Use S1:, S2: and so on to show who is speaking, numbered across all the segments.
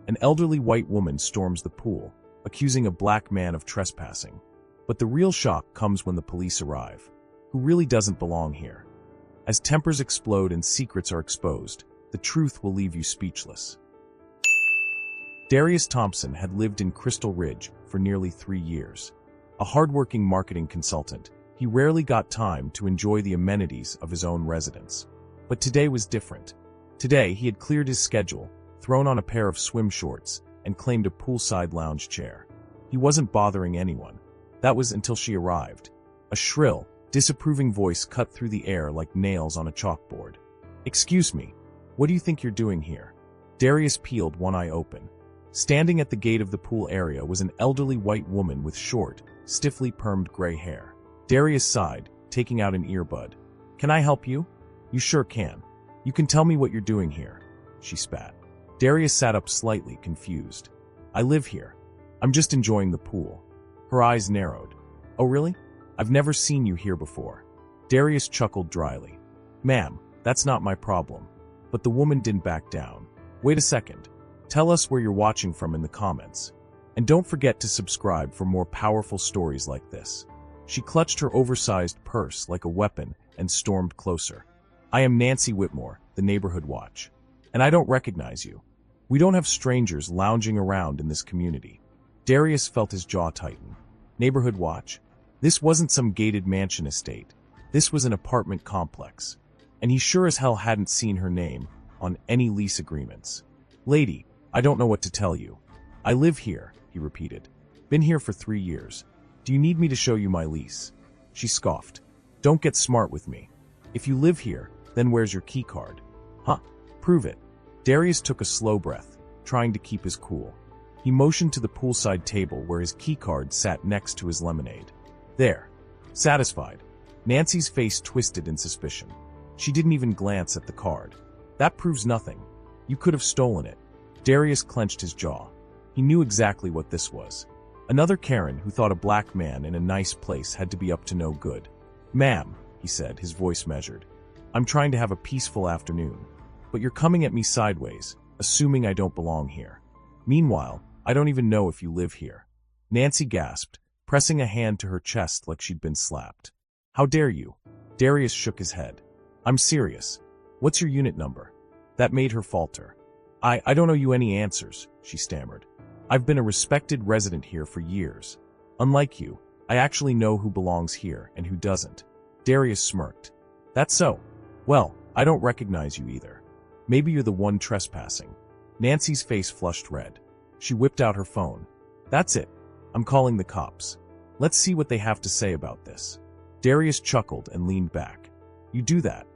S1: An elderly white woman storms the pool, accusing a black man of trespassing. But the real shock comes when the police arrive. Who really doesn't belong here? As tempers explode and secrets are exposed, the truth will leave you speechless. Darius Thompson had lived in Crystal Ridge for nearly 3 years. A hardworking marketing consultant, he rarely got time to enjoy the amenities of his own residence. But today was different. Today, he had cleared his schedule, thrown on a pair of swim shorts, and claimed a poolside lounge chair. He wasn't bothering anyone. That was until she arrived. A shrill, disapproving voice cut through the air like nails on a chalkboard. "Excuse me, what do you think you're doing here?" Darius peeled one eye open. Standing at the gate of the pool area was an elderly white woman with short, stiffly permed gray hair. Darius sighed, taking out an earbud. "Can I help you?" "You sure can. You can tell me what you're doing here," she spat. Darius sat up slightly, confused. "I live here. I'm just enjoying the pool." Her eyes narrowed. "Oh really? I've never seen you here before." Darius chuckled dryly. "Ma'am, that's not my problem." But the woman didn't back down. "Wait a second. Tell us where you're watching from in the comments. And don't forget to subscribe for more powerful stories like this." She clutched her oversized purse like a weapon and stormed closer. "I am Nancy Whitmore, the Neighborhood Watch. And I don't recognize you. We don't have strangers lounging around in this community." Darius felt his jaw tighten. Neighborhood Watch? This wasn't some gated mansion estate. This was an apartment complex. And he sure as hell hadn't seen her name on any lease agreements. "Lady, I don't know what to tell you. I live here," he repeated. "Been here for 3 years. Do you need me to show you my lease?" She scoffed. "Don't get smart with me. If you live here, then where's your key card?" "Huh? Prove it." Darius took a slow breath, trying to keep his cool. He motioned to the poolside table where his key card sat next to his lemonade. "There." Satisfied, Nancy's face twisted in suspicion. She didn't even glance at the card. "That proves nothing. You could have stolen it." Darius clenched his jaw. He knew exactly what this was. Another Karen who thought a black man in a nice place had to be up to no good. "Ma'am," he said, his voice measured, "I'm trying to have a peaceful afternoon. But you're coming at me sideways, assuming I don't belong here. Meanwhile, I don't even know if you live here." Nancy gasped, pressing a hand to her chest like she'd been slapped. "How dare you?" Darius shook his head. "I'm serious. What's your unit number?" That made her falter. I don't owe you any answers," she stammered. "I've been a respected resident here for years. Unlike you, I actually know who belongs here and who doesn't." Darius smirked. "That's so? Well, I don't recognize you either. Maybe you're the one trespassing." Nancy's face flushed red. She whipped out her phone. "That's it. I'm calling the cops. Let's see what they have to say about this." Darius chuckled and leaned back. "You do that."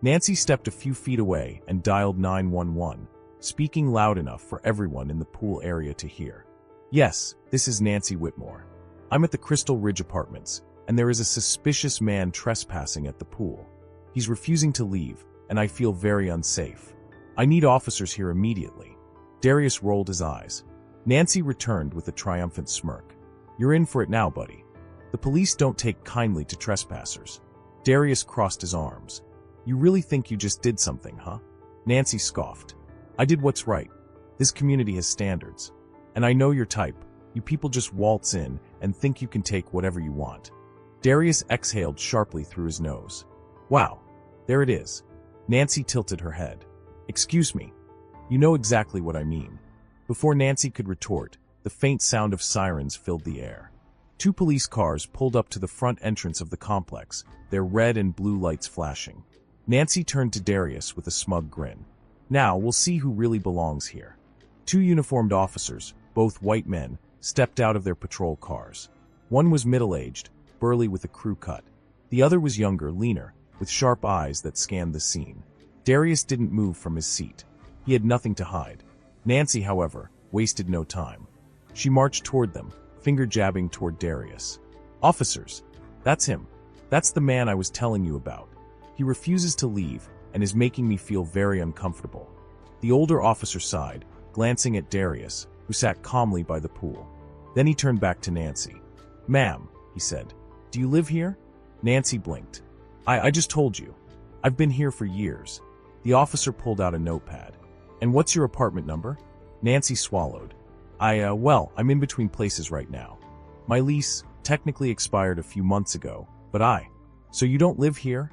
S1: Nancy stepped a few feet away and dialed 911, speaking loud enough for everyone in the pool area to hear. "Yes, this is Nancy Whitmore. I'm at the Crystal Ridge Apartments, and there is a suspicious man trespassing at the pool. He's refusing to leave, and I feel very unsafe. I need officers here immediately." Darius rolled his eyes. Nancy returned with a triumphant smirk. "You're in for it now, buddy. The police don't take kindly to trespassers." Darius crossed his arms. "You really think you just did something, huh?" Nancy scoffed. "I did what's right. This community has standards. And I know your type. You people just waltz in and think you can take whatever you want." Darius exhaled sharply through his nose. "Wow. There it is." Nancy tilted her head. "Excuse me. You know exactly what I mean." Before Nancy could retort, the faint sound of sirens filled the air. 2 police cars pulled up to the front entrance of the complex, their red and blue lights flashing. Nancy turned to Darius with a smug grin. "Now we'll see who really belongs here." 2 uniformed officers, both white men, stepped out of their patrol cars. One was middle-aged, burly with a crew cut. The other was younger, leaner, with sharp eyes that scanned the scene. Darius didn't move from his seat. He had nothing to hide. Nancy, however, wasted no time. She marched toward them, finger jabbing toward Darius. "Officers, that's him. That's the man I was telling you about. He refuses to leave and is making me feel very uncomfortable." The older officer sighed, glancing at Darius, who sat calmly by the pool. Then he turned back to Nancy. "Ma'am," he said, "do you live here?" Nancy blinked. I just told you. I've been here for years." The officer pulled out a notepad. "And what's your apartment number?" Nancy swallowed. I'm in between places right now. My lease technically expired a few months ago, but So you don't live here?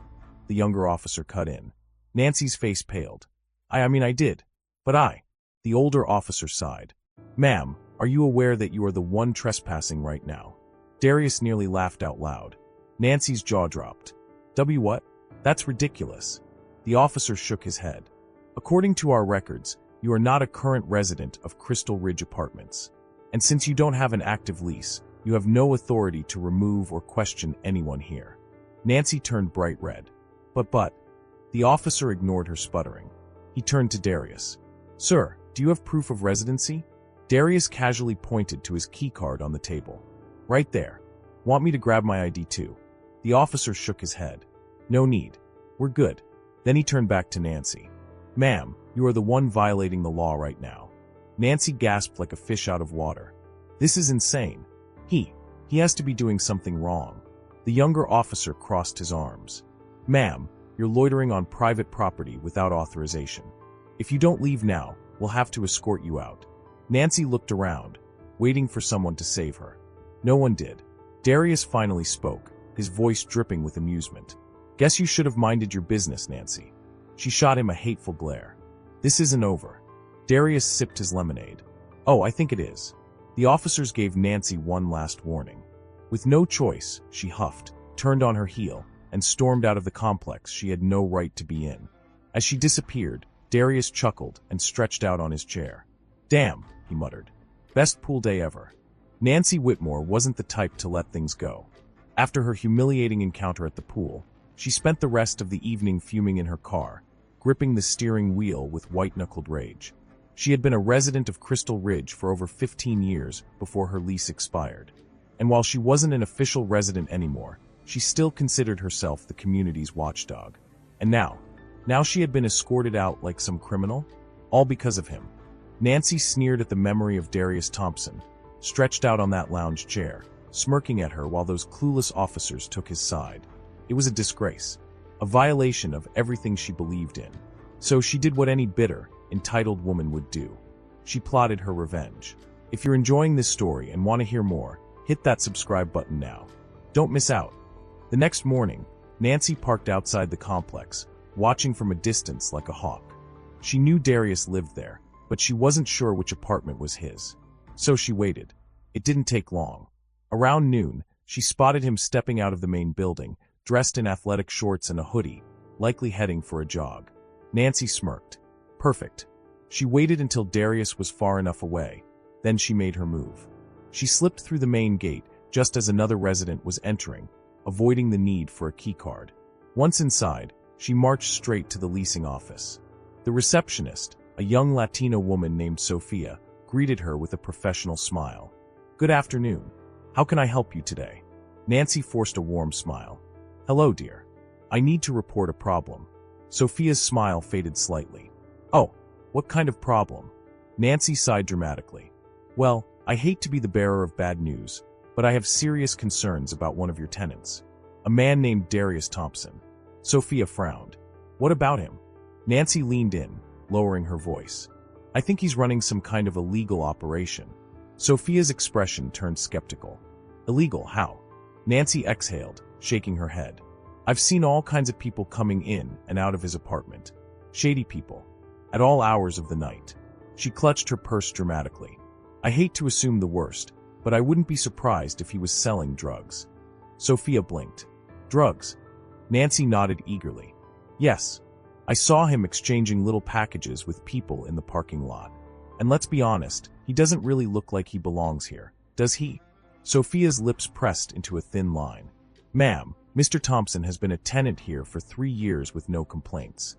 S1: The younger officer cut in. Nancy's face paled. I did. But The older officer sighed. Ma'am, are you aware that you are the one trespassing right now? Darius nearly laughed out loud. Nancy's jaw dropped. What? That's ridiculous. The officer shook his head. According to our records, you are not a current resident of Crystal Ridge Apartments. And since you don't have an active lease, you have no authority to remove or question anyone here. Nancy turned bright red. But. The officer ignored her sputtering. He turned to Darius. Sir, do you have proof of residency? Darius casually pointed to his keycard on the table. Right there. Want me to grab my ID too? The officer shook his head. No need. We're good. Then he turned back to Nancy. Ma'am, you are the one violating the law right now. Nancy gasped like a fish out of water. This is insane. He has to be doing something wrong. The younger officer crossed his arms. Ma'am, you're loitering on private property without authorization. If you don't leave now, we'll have to escort you out. Nancy looked around, waiting for someone to save her. No one did. Darius finally spoke, his voice dripping with amusement. Guess you should have minded your business, Nancy. She shot him a hateful glare. This isn't over. Darius sipped his lemonade. Oh, I think it is. The officers gave Nancy one last warning. With no choice, she huffed, turned on her heel, and stormed out of the complex she had no right to be in. As she disappeared, Darius chuckled and stretched out on his chair. Damn, he muttered. Best pool day ever. Nancy Whitmore wasn't the type to let things go. After her humiliating encounter at the pool, she spent the rest of the evening fuming in her car, gripping the steering wheel with white-knuckled rage. She had been a resident of Crystal Ridge for over 15 years before her lease expired. And while she wasn't an official resident anymore, she still considered herself the community's watchdog. And now she had been escorted out like some criminal? All because of him. Nancy sneered at the memory of Darius Thompson, stretched out on that lounge chair, smirking at her while those clueless officers took his side. It was a disgrace, a violation of everything she believed in. So she did what any bitter, entitled woman would do. She plotted her revenge. If you're enjoying this story and want to hear more, hit that subscribe button now. Don't miss out. The next morning, Nancy parked outside the complex, watching from a distance like a hawk. She knew Darius lived there, but she wasn't sure which apartment was his. So she waited. It didn't take long. Around noon, she spotted him stepping out of the main building, dressed in athletic shorts and a hoodie, likely heading for a jog. Nancy smirked. Perfect. She waited until Darius was far enough away. Then she made her move. She slipped through the main gate just as another resident was entering, avoiding the need for a keycard. Once inside, she marched straight to the leasing office. The receptionist, a young Latina woman named Sophia, greeted her with a professional smile. Good afternoon. How can I help you today? Nancy forced a warm smile. Hello, dear. I need to report a problem. Sophia's smile faded slightly. Oh, what kind of problem? Nancy sighed dramatically. Well, I hate to be the bearer of bad news, but I have serious concerns about one of your tenants. A man named Darius Thompson. Sophia frowned. What about him? Nancy leaned in, lowering her voice. I think he's running some kind of illegal operation. Sophia's expression turned skeptical. Illegal, how? Nancy exhaled, shaking her head. I've seen all kinds of people coming in and out of his apartment. Shady people. At all hours of the night. She clutched her purse dramatically. I hate to assume the worst, but I wouldn't be surprised if he was selling drugs. Sophia blinked. Drugs? Nancy nodded eagerly. Yes. I saw him exchanging little packages with people in the parking lot. And let's be honest, he doesn't really look like he belongs here, does he? Sophia's lips pressed into a thin line. Ma'am, Mr. Thompson has been a tenant here for 3 years with no complaints.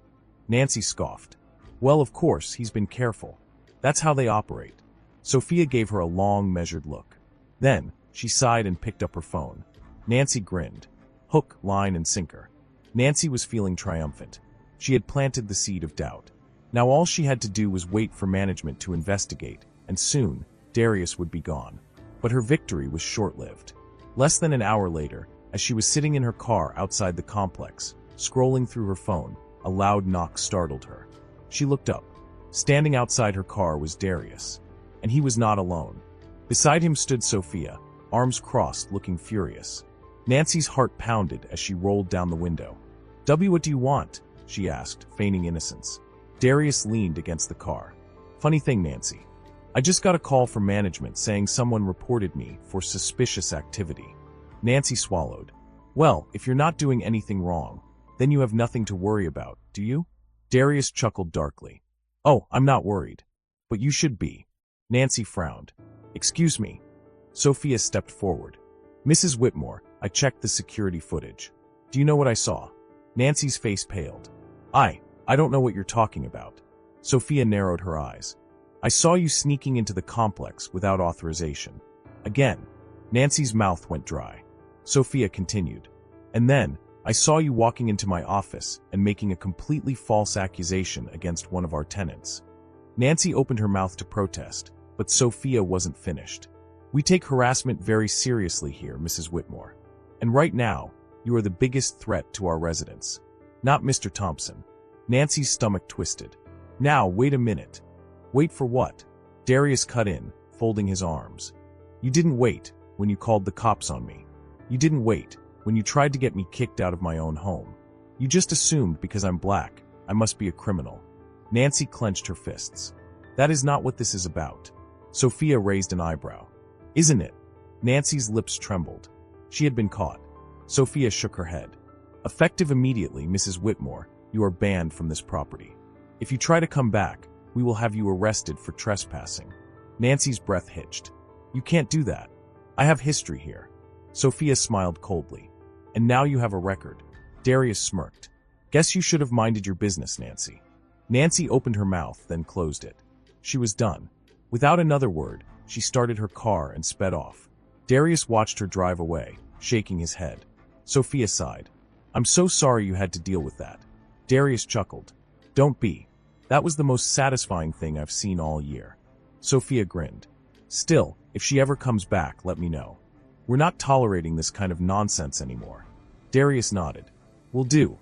S1: Nancy scoffed. Well, of course, he's been careful. That's how they operate. Sophia gave her a long, measured look. Then, she sighed and picked up her phone. Nancy grinned. Hook, line, and sinker. Nancy was feeling triumphant. She had planted the seed of doubt. Now all she had to do was wait for management to investigate, and soon, Darius would be gone. But her victory was short-lived. Less than an hour later, as she was sitting in her car outside the complex, scrolling through her phone, a loud knock startled her. She looked up. Standing outside her car was Darius. And he was not alone. Beside him stood Sophia, arms crossed, looking furious. Nancy's heart pounded as she rolled down the window. What do you want?" she asked, feigning innocence. Darius leaned against the car. "Funny thing, Nancy. I just got a call from management saying someone reported me for suspicious activity." Nancy swallowed. "Well, if you're not doing anything wrong, then you have nothing to worry about, do you?" Darius chuckled darkly. "Oh, I'm not worried. But you should be." Nancy frowned. "Excuse me." Sophia stepped forward. "Mrs. Whitmore, I checked the security footage. Do you know what I saw?" Nancy's face paled. I don't know what you're talking about." Sophia narrowed her eyes. "I saw you sneaking into the complex without authorization." Again, Nancy's mouth went dry. Sophia continued. "And then, I saw you walking into my office and making a completely false accusation against one of our tenants." Nancy opened her mouth to protest, but Sophia wasn't finished. "We take harassment very seriously here, Mrs. Whitmore. And right now, you are the biggest threat to our residents. Not Mr. Thompson." Nancy's stomach twisted. "Now, wait a minute." "Wait for what?" Darius cut in, folding his arms. "You didn't wait when you called the cops on me. You didn't wait when you tried to get me kicked out of my own home. You just assumed because I'm black, I must be a criminal." Nancy clenched her fists. "That is not what this is about." Sophia raised an eyebrow. "Isn't it?" Nancy's lips trembled. She had been caught. Sophia shook her head. "Effective immediately, Mrs. Whitmore, you are banned from this property. If you try to come back, we will have you arrested for trespassing." Nancy's breath hitched. "You can't do that. I have history here." Sophia smiled coldly. "And now you have a record." Darius smirked. "Guess you should have minded your business, Nancy." Nancy opened her mouth, then closed it. She was done. Without another word, she started her car and sped off. Darius watched her drive away, shaking his head. Sophia sighed. "I'm so sorry you had to deal with that." Darius chuckled. "Don't be. That was the most satisfying thing I've seen all year." Sophia grinned. "Still, if she ever comes back, let me know. We're not tolerating this kind of nonsense anymore." Darius nodded. "Will do."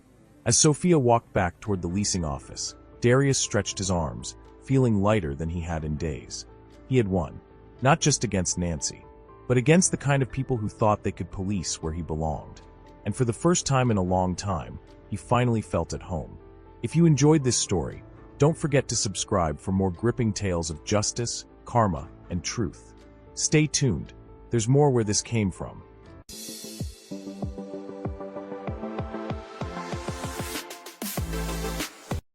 S1: As Sophia walked back toward the leasing office, Darius stretched his arms, feeling lighter than he had in days. He had won, not just against Nancy, but against the kind of people who thought they could police where he belonged. And for the first time in a long time, he finally felt at home. If you enjoyed this story, don't forget to subscribe for more gripping tales of justice, karma, and truth. Stay tuned. There's more where this came from.